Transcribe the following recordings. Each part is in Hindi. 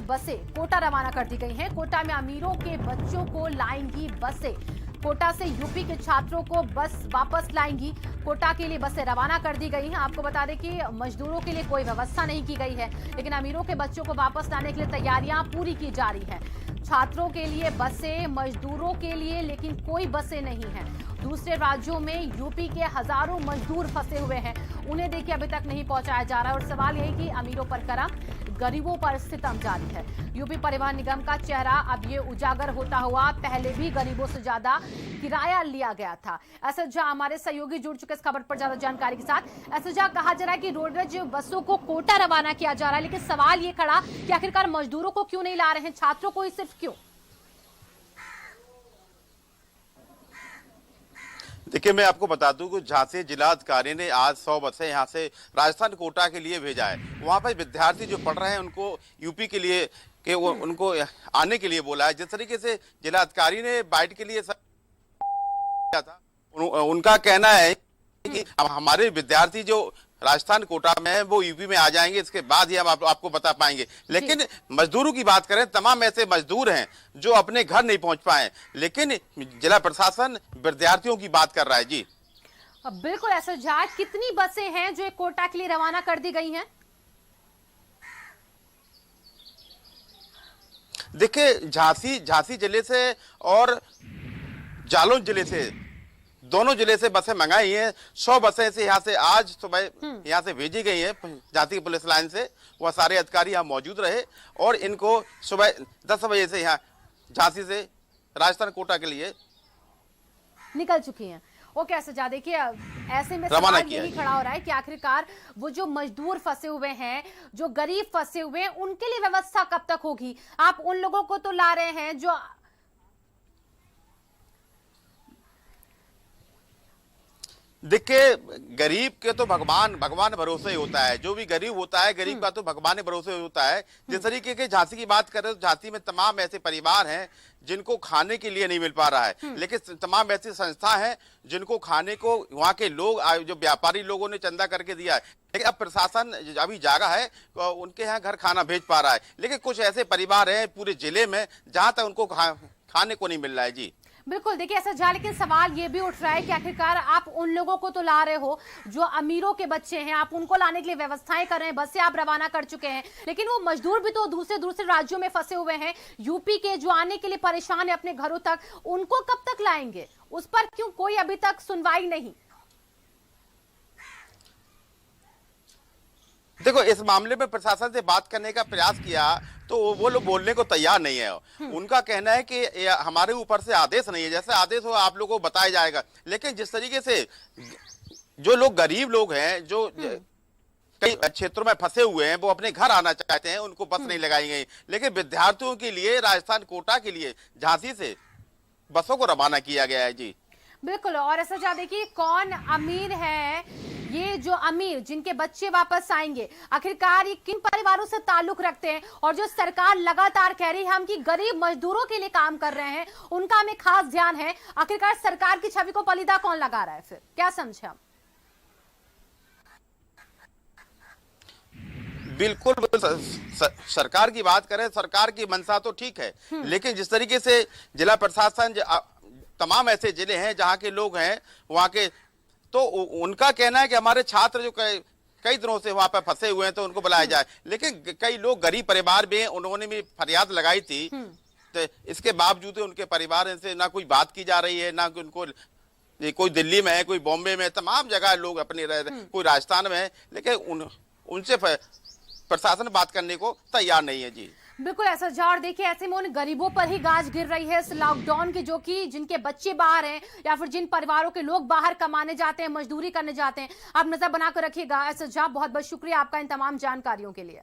आज बसें कोटा रवाना कर दी गई हैं। कोटा में अमीरों के बच्चों को लाएंगी बसें। कोटा से यूपी के छात्रों को बस वापस लाएंगी। कोटा के लिए बसें रवाना कर दी गई हैं। आपको बता दें कि मजदूरों के लिए कोई व्यवस्था नहीं की गई है, लेकिन अमीरों के बच्चों को वापस लाने के लिए तैयारियां पूरी की जा रही हैं। छात्रों के लिए बसें, मजदूरों के लिए लेकिन कोई बसें नहीं हैं। दूसरे राज्यों में यूपी के हजारों मजदूर फंसे हुए हैं, उन्हें देखिए अभी तक नहीं पहुंचाया जा रहा है। और सवाल यही कि अमीरों पर करम, गरीबों पर सितम जारी है। यूपी परिवहन निगम का चेहरा अब ये उजागर होता हुआ, पहले भी गरीबों से ज्यादा किराया लिया गया था। एसएसजा हमारे सहयोगी जुड़ चुके इस खबर पर ज्यादा जानकारी के साथ। एसएसजा, कहा जा रहा है कि रोडवेज बसों को कोटा रवाना किया जा रहा है, लेकिन सवाल ये खड़ा कि आखिरकार मजदूरों को क्यों नहीं ला रहे हैं, छात्रों को ही सिर्फ क्यों? देखिए, मैं आपको बता दूं कि झांसी जिलाधिकारी ने आज 100 बसें यहां से राजस्थान कोटा के लिए भेजा है। वहां पर विद्यार्थी जो पढ़ रहे हैं उनको यूपी के लिए उनको आने के लिए बोला है। जिस तरीके से जिलाधिकारी ने बाइट के लिए किया था, उनका कहना है कि अब हमारे विद्यार्थी जो राजस्थान कोटा में है वो यूपी में आ जाएंगे, इसके बाद ही हम आपको बता पाएंगे। लेकिन मजदूरों की बात करें, तमाम ऐसे मजदूर हैं जो अपने घर नहीं पहुंच पाए, लेकिन जिला प्रशासन विद्यार्थियों की बात कर रहा है। जी बिल्कुल ऐसा। जा कितनी बसें हैं जो कोटा के लिए रवाना कर दी गई हैं? देखिए, झांसी जिले से और जालौन जिले से, दोनों जिले से बसें मंगाई हैं। 100 बसें से यहाँ से आज सुबह यहाँ से भेजी गई हैं झांसी की पुलिस लाइन से। वह सारे अधिकारी यहाँ मौजूद रहे और इनको सुबह 10 बजे से यहाँ झांसी से राजस्थान कोटा के लिए निकल चुकी हैं। ओके एसएसजा, देखिए ऐसे में सवाल यही खड़ा हो रहा है कि आखिरकार वो जो मजदूर फंसे हुए हैं, जो गरीब फंसे हुए हैं, उनके लिए व्यवस्था कब तक होगी? आप उन लोगों को तो ला रहे हैं जो देखिए, गरीब के तो भगवान भरोसे ही होता है। जो भी गरीब होता है, गरीब का तो भगवान भरोसे होता है। जिस तरीके के झांसी की बात करें तो झांसी में तमाम ऐसे परिवार हैं जिनको खाने के लिए नहीं मिल पा रहा है, लेकिन तमाम ऐसी संस्था हैं जिनको खाने को वहाँ के लोग, जो व्यापारी लोगों ने चंदा करके दिया है। लेकिन अब प्रशासन अभी जागा है, उनके यहाँ घर खाना भेज पा रहा है। लेकिन कुछ ऐसे परिवार हैं पूरे जिले में जहाँ तक उनको खाने को नहीं मिल रहा है। जी बिल्कुल, देखिए ऐसा जा, लेकिन सवाल ये भी उठ रहा है कि आखिरकार आप उन लोगों को तो ला रहे हो जो अमीरों के बच्चे हैं, आप उनको लाने के लिए व्यवस्थाएं कर रहे हैं, बसें आप रवाना कर चुके हैं, लेकिन वो मजदूर भी तो दूसरे राज्यों में फंसे हुए हैं, यूपी के, जो आने के लिए परेशान है अपने घरों तक, उनको कब तक लाएंगे? उस पर क्यों कोई अभी तक सुनवाई नहीं? देखो, इस मामले में प्रशासन से बात करने का प्रयास किया तो वो लोग बोलने को तैयार नहीं है। उनका कहना है कि हमारे ऊपर से आदेश नहीं है, जैसे आदेश हो आप लोगों को बताया जाएगा। लेकिन जिस तरीके से जो लोग गरीब लोग हैं, जो कई क्षेत्रों में फंसे हुए हैं, वो अपने घर आना चाहते हैं, उनको बस नहीं लगाई गई। लेकिन विद्यार्थियों के लिए राजस्थान कोटा के लिए झांसी से बसों को रवाना किया गया है। जी बिल्कुल। और ऐसा जा, देखिए कौन अमीर है, ये जो अमीर जिनके बच्चे वापस आएंगे, आखिरकार ये किन परिवारों से ताल्लुक रखते हैं? और जो सरकार लगातार कह रही है हम कि गरीब मजदूरों के लिए काम कर रहे हैं, उनका हमें खास ध्यान है, आखिरकार सरकार की छवि को पलीदा कौन लगा रहा है? फिर क्या समझे हम? बिल्कुल, सरकार की बात करें, सरकार की मंशा तो ठीक है, लेकिन जिस तरीके से जिला प्रशासन, तमाम ऐसे जिले हैं जहाँ के लोग हैं वहाँ के, तो उनका कहना है कि हमारे छात्र जो कई दिनों से वहां पर फंसे हुए हैं तो उनको बुलाया जाए। लेकिन कई लोग गरीब परिवार भी हैं, उन्होंने भी फरियाद लगाई थी, तो इसके बावजूद उनके परिवार से ना कोई बात की जा रही है, ना उनको, कोई दिल्ली में है, कोई बॉम्बे में है, तमाम जगह लोग अपने रह रहे, कोई राजस्थान में है, लेकिन उनसे प्रशासन बात करने को तैयार नहीं है। जी बिल्कुल ऐसा जा। और देखिए ऐसे में उन गरीबों पर ही गाज गिर रही है इस लॉकडाउन की, जो कि जिनके बच्चे बाहर हैं या फिर जिन परिवारों के लोग बाहर कमाने जाते हैं, मजदूरी करने जाते हैं। आप नजर बनाकर रखिएगा। ऐसा जा, बहुत बहुत शुक्रिया आपका इन तमाम जानकारियों के लिए।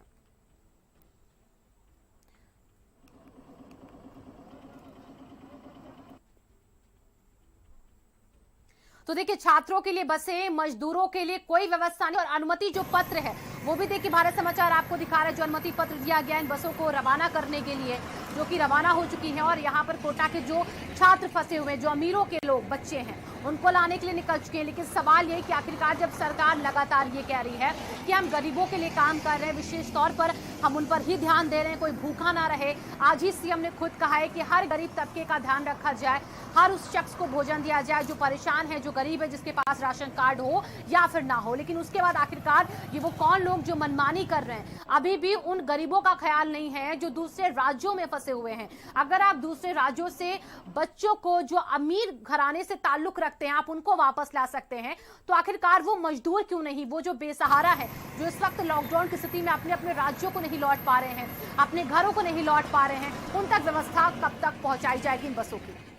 तो देखिए छात्रों के लिए बसें, मजदूरों के लिए कोई व्यवस्था नहीं। और अनुमति जो पत्र है वो भी देखिए भारत समाचार आपको दिखा रहा है, जो अनुमति पत्र दिया गया इन बसों को रवाना करने के लिए, जो कि रवाना हो चुकी हैं। और यहाँ पर कोटा के जो छात्र फंसे हुए हैं, जो अमीरों के लोग बच्चे हैं, उनको लाने के लिए निकल चुके हैं। लेकिन सवाल ये कि आखिरकार जब सरकार लगातार ये कह रही है कि हम गरीबों के लिए काम कर रहे हैं, विशेष तौर पर हम उन पर ही ध्यान दे रहे हैं, कोई भूखा ना रहे। आज ही सीएम ने खुद कहा है कि हर गरीब तबके का ध्यान रखा जाए, हर उस शख्स को भोजन दिया जाए जो परेशान है, जो गरीब है, जिसके पास राशन कार्ड हो या फिर ना हो। लेकिन उसके बाद आखिरकार ये वो कौन लोग जो मनमानी कर रहे हैं, अभी भी उन गरीबों का ख्याल नहीं है जो दूसरे राज्यों में फंसे हुए हैं। अगर आप दूसरे राज्यों से बच्चों को जो अमीर घराने से ताल्लुक रखते हैं आप उनको वापस ला सकते हैं, तो आखिरकार वो मजदूर क्यों नहीं, वो जो बेसहारा है, जो इस वक्त लॉकडाउन की स्थिति में अपने अपने राज्यों को नहीं लौट पा रहे हैं, अपने घरों को नहीं लौट पा रहे हैं, उन तक व्यवस्था कब तक पहुंचाई जाएगी इन बसों की?